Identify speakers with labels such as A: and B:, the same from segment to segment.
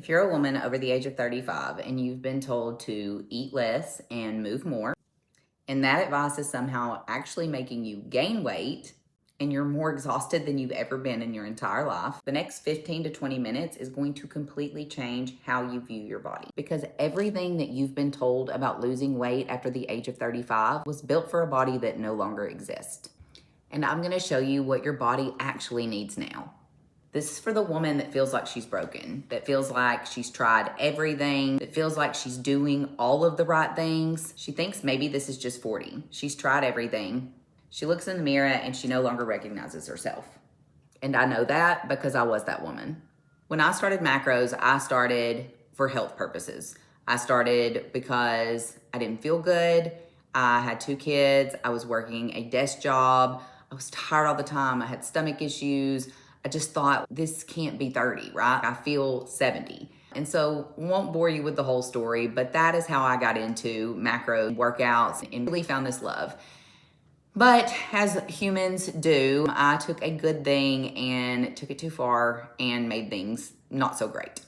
A: If you're a woman over the age of 35 and you've been told to eat less and move more, and that advice is somehow actually making you gain weight and you're more exhausted than you've ever been in your entire life, the next 15 to 20 minutes is going to completely change how you view your body. Because everything that you've been told about losing weight after the age of 35 was built for a body that no longer exists. And I'm gonna show you what your body actually needs now. This is for the woman that feels like she's broken, that feels like she's tried everything, that feels like she's doing all of the right things. She thinks maybe this is just 40. She's tried everything. She looks in the mirror and she no longer recognizes herself. And I know that because I was that woman. When I started macros, I started for health purposes. I started because I didn't feel good. I had 2 kids. I was working a desk job. I was tired all the time. I had stomach issues. I just thought, this can't be 30, right? I feel 70. And so won't bore you with the whole story, but that is how I got into macro workouts and really found this love. But as humans do, I took a good thing and took it too far and made things not so great.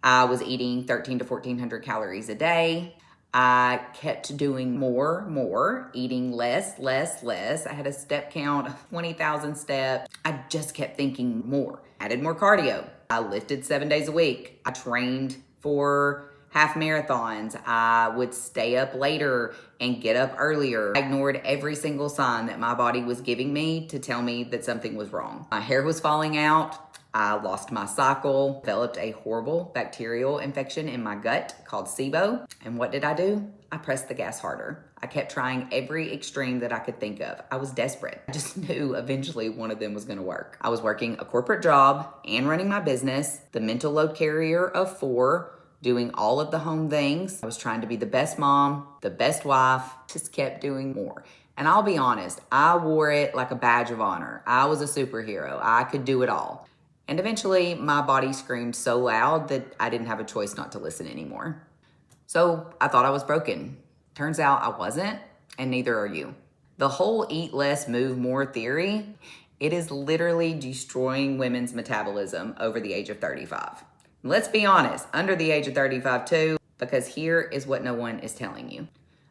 A: I was eating 13 to 1400 calories a day. I kept doing more, eating less. I had a step count of 20,000 steps. I just kept thinking more. Added more cardio. I lifted 7 days a week. I trained for half marathons. I would stay up later and get up earlier. I ignored every single sign that my body was giving me to tell me that something was wrong. My hair was falling out. I lost my cycle, developed a horrible bacterial infection in my gut called SIBO. And what did I do? I pressed the gas harder. I kept trying every extreme that I could think of. I was desperate. I just knew eventually one of them was gonna work. I was working a corporate job and running my business, the mental load carrier of 4, doing all of the home things. I was trying to be the best mom, the best wife, just kept doing more. And I'll be honest, I wore it like a badge of honor. I was a superhero. I could do it all. And eventually my body screamed so loud that I didn't have a choice not to listen anymore. So I thought I was broken. Turns out I wasn't, and neither are you. The whole eat less, move more theory, it is literally destroying women's metabolism over the age of 35. Let's be honest, under the age of 35 too, because here is what no one is telling you.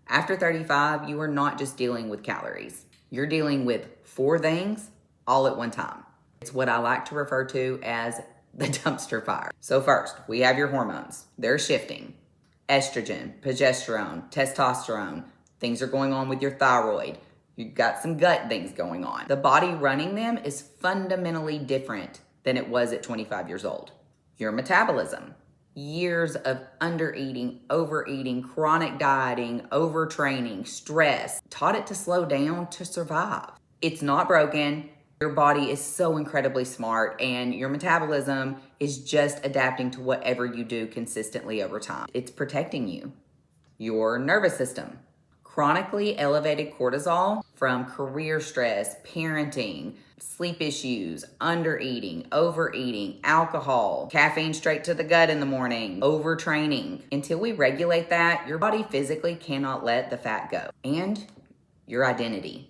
A: After 35, you are not just dealing with calories. You're dealing with 4 things all at one time. It's what I like to refer to as the dumpster fire. So first, we have your hormones. They're shifting. Estrogen, progesterone, testosterone. Things are going on with your thyroid. You've got some gut things going on. The body running them is fundamentally different than it was at 25 years old. Your metabolism. Years of undereating, overeating, chronic dieting, overtraining, stress, taught it to slow down to survive. It's not broken. Your body is so incredibly smart and your metabolism is just adapting to whatever you do consistently over time. It's protecting you. Your nervous system. Chronically elevated cortisol from career stress, parenting, sleep issues, undereating, overeating, alcohol, caffeine straight to the gut in the morning, overtraining. Until we regulate that, your body physically cannot let the fat go. And your identity.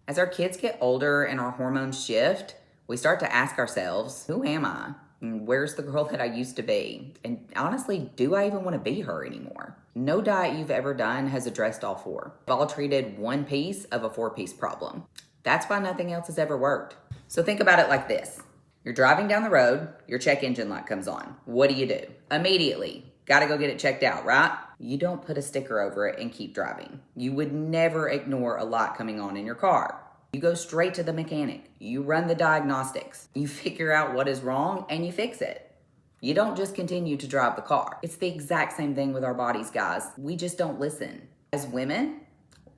A: As our kids get older and our hormones shift, we start to ask ourselves, who am I? And where's the girl that I used to be? And honestly, do I even want to be her anymore? No diet you've ever done has addressed all 4. We've all treated one piece of a 4-piece problem. That's why nothing else has ever worked. So think about it like this. You're driving down the road, your check engine light comes on. What do? Immediately, gotta go get it checked out, right? You don't put a sticker over it and keep driving. You would never ignore a light coming on in your car. You go straight to the mechanic. You run the diagnostics. You figure out what is wrong and you fix it. You don't just continue to drive the car. It's the exact same thing with our bodies, guys. We just don't listen. As women,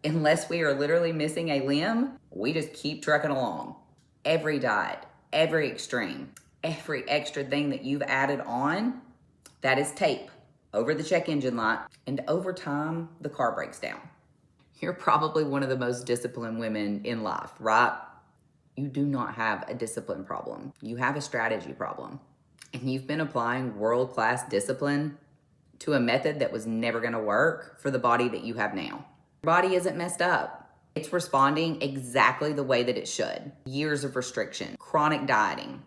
A: unless we are literally missing a limb, we just keep trucking along. Every diet, every extreme, every extra thing that you've added on, that is tape over the check engine light, and over time, the car breaks down. You're probably one of the most disciplined women in life, right? You do not have a discipline problem. You have a strategy problem. And you've been applying world-class discipline to a method that was never gonna work for the body that you have now. Your body isn't messed up. It's responding exactly the way that it should. Years of restriction, chronic dieting,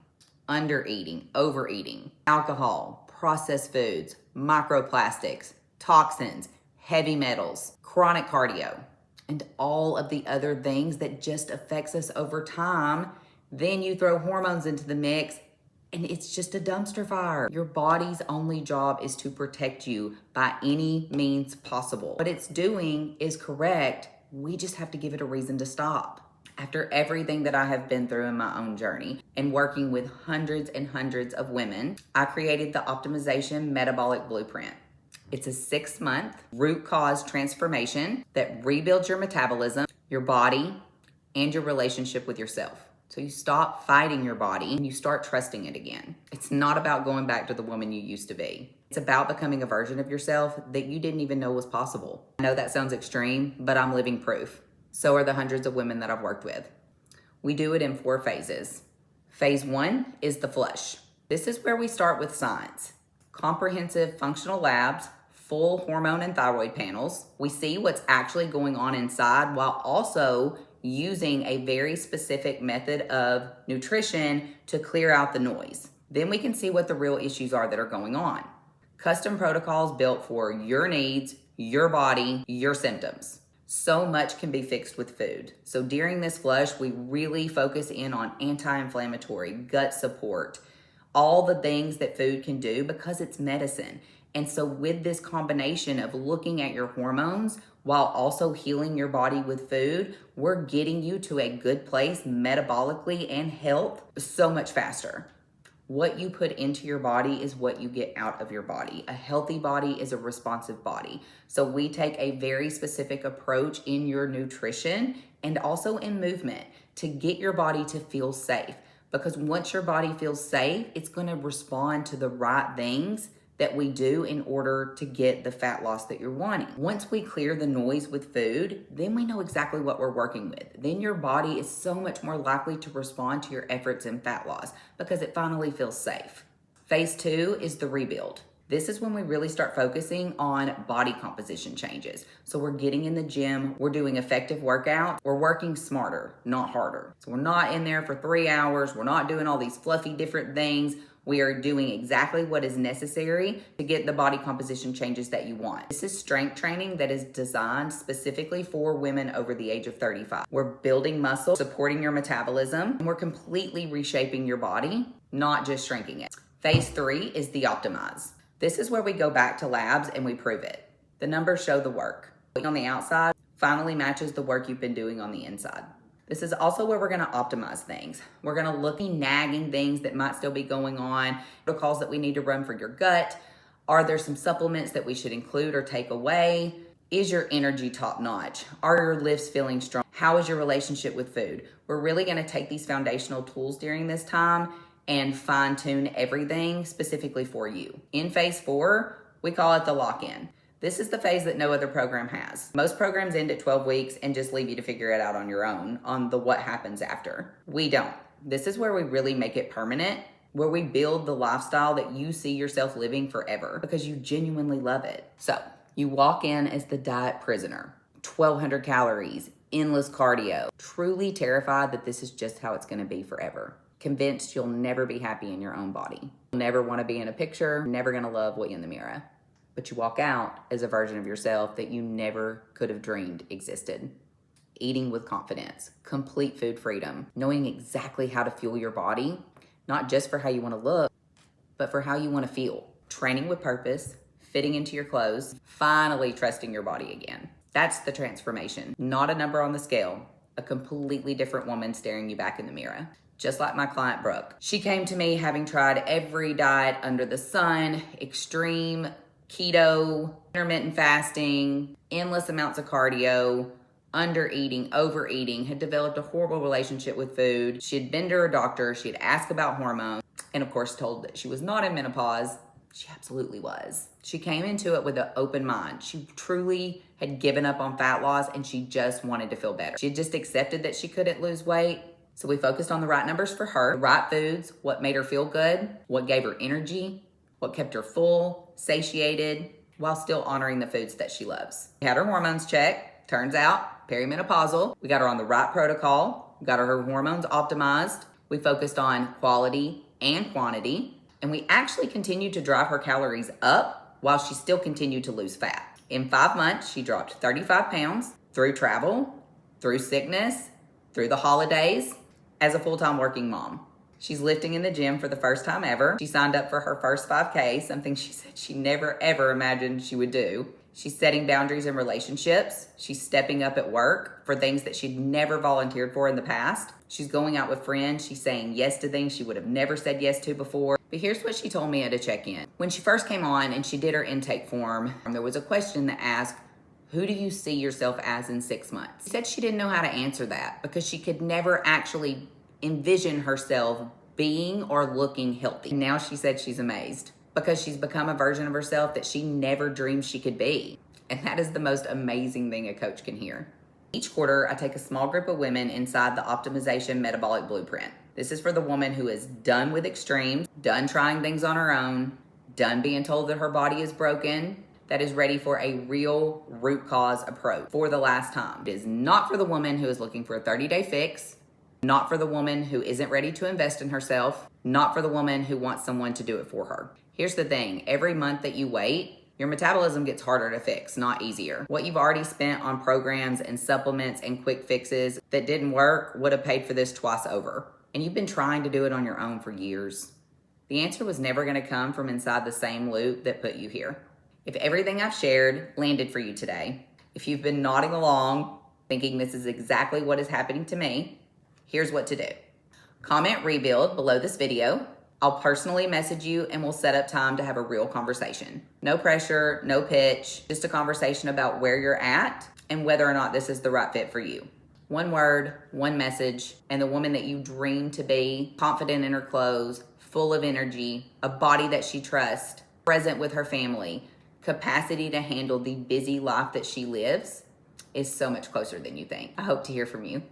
A: undereating, overeating, alcohol, processed foods, microplastics, toxins, heavy metals, chronic cardio, and all of the other things that just affects us over time. Then you throw hormones into the mix and it's just a dumpster fire. Your body's only job is to protect you by any means possible. What it's doing is correct. We just have to give it a reason to stop. After everything that I have been through in my own journey and working with hundreds and hundreds of women, I created the Optimization Metabolic Blueprint. It's a 6-month root cause transformation that rebuilds your metabolism, your body, and your relationship with yourself. So you stop fighting your body and you start trusting it again. It's not about going back to the woman you used to be. It's about becoming a version of yourself that you didn't even know was possible. I know that sounds extreme, but I'm living proof. So are the hundreds of women that I've worked with. We do it in 4 phases. Phase 1 is the flush. This is where we start with science. Comprehensive functional labs, full hormone and thyroid panels. We see what's actually going on inside while also using a very specific method of nutrition to clear out the noise. Then we can see what the real issues are that are going on. Custom protocols built for your needs, your body, your symptoms. So much can be fixed with food. So during this flush, we really focus in on anti-inflammatory, gut support, all the things that food can do because it's medicine. And so with this combination of looking at your hormones while also healing your body with food, we're getting you to a good place metabolically and health so much faster. What you put into your body is what you get out of your body. A healthy body is a responsive body. So we take a very specific approach in your nutrition and also in movement to get your body to feel safe. Because once your body feels safe, it's going to respond to the right things that we do in order to get the fat loss that you're wanting. Once we clear the noise with food, then we know exactly what we're working with. Then your body is so much more likely to respond to your efforts in fat loss because it finally feels safe. Phase 2 is the rebuild. This is when we really start focusing on body composition changes. So we're getting in the gym, we're doing effective workouts, we're working smarter, not harder. So we're not in there for 3 hours, we're not doing all these fluffy different things. We are doing exactly what is necessary to get the body composition changes that you want. This is strength training that is designed specifically for women over the age of 35. We're building muscle, supporting your metabolism, and we're completely reshaping your body, not just shrinking it. Phase 3 is the optimize. This is where we go back to labs and we prove it. The numbers show the work. On the outside finally matches the work you've been doing on the inside. This is also where we're going to optimize things. We're going to look at nagging things that might still be going on, protocols that we need to run for your gut. Are there some supplements that we should include or take away? Is your energy top notch? Are your lifts feeling strong? How is your relationship with food? We're really going to take these foundational tools during this time and fine tune everything specifically for you. In phase 4, we call it the lock-in. This is the phase that no other program has. Most programs end at 12 weeks and just leave you to figure it out on your own on the what happens after. We don't. This is where we really make it permanent, where we build the lifestyle that you see yourself living forever because you genuinely love it. So you walk in as the diet prisoner, 1,200 calories, endless cardio, truly terrified that this is just how it's gonna be forever. Convinced you'll never be happy in your own body. You'll never wanna be in a picture, never gonna love what you in the mirror. But you walk out as a version of yourself that you never could have dreamed existed. Eating with confidence, complete food freedom, knowing exactly how to fuel your body, not just for how you want to look, but for how you want to feel. Training with purpose, fitting into your clothes, finally trusting your body again. That's the transformation. Not a number on the scale, a completely different woman staring you back in the mirror. Just like my client Brooke. She came to me having tried every diet under the sun, extreme keto, intermittent fasting, endless amounts of cardio, under eating, overeating, had developed a horrible relationship with food. She had been to her doctor, she had asked about hormones, and of course told that she was not in menopause. She absolutely was. She came into it with an open mind. She truly had given up on fat loss and she just wanted to feel better. She had just accepted that she couldn't lose weight. So we focused on the right numbers for her, the right foods, what made her feel good, what gave her energy, what kept her full, satiated, while still honoring the foods that she loves. We had her hormones checked. Turns out, perimenopausal. We got her on the right protocol. We got her hormones optimized. We focused on quality and quantity. And we actually continued to drive her calories up while she still continued to lose fat. In 5 months, she dropped 35 pounds through travel, through sickness, through the holidays, as a full-time working mom. She's lifting in the gym for the first time ever. She signed up for her first 5K, something she said she never ever imagined she would do. She's setting boundaries in relationships. She's stepping up at work for things that she'd never volunteered for in the past. She's going out with friends. She's saying yes to things she would have never said yes to before. But here's what she told me at a check-in. When she first came on and she did her intake form, there was a question that asked, who do you see yourself as in 6 months? She said she didn't know how to answer that because she could never actually envision herself being or looking healthy. Now she said she's amazed because she's become a version of herself that she never dreamed she could be. And that is the most amazing thing a coach can hear. Each quarter, I take a small group of women inside the optimization metabolic blueprint. This is for the woman who is done with extremes, done trying things on her own, done being told that her body is broken, that is ready for a real root cause approach for the last time. It is not for the woman who is looking for a 30-day fix, not for the woman who isn't ready to invest in herself, not for the woman who wants someone to do it for her. Here's the thing, every month that you wait, your metabolism gets harder to fix, not easier. What you've already spent on programs and supplements and quick fixes that didn't work would have paid for this twice over. And you've been trying to do it on your own for years. The answer was never gonna come from inside the same loop that put you here. If everything I've shared landed for you today, if you've been nodding along, thinking this is exactly what is happening to me, here's what to do. Comment rebuild below this video. I'll personally message you and we'll set up time to have a real conversation. No pressure, no pitch, just a conversation about where you're at and whether or not this is the right fit for you. One word, one message, and the woman that you dream to be, confident in her clothes, full of energy, a body that she trusts, present with her family, capacity to handle the busy life that she lives, is so much closer than you think. I hope to hear from you.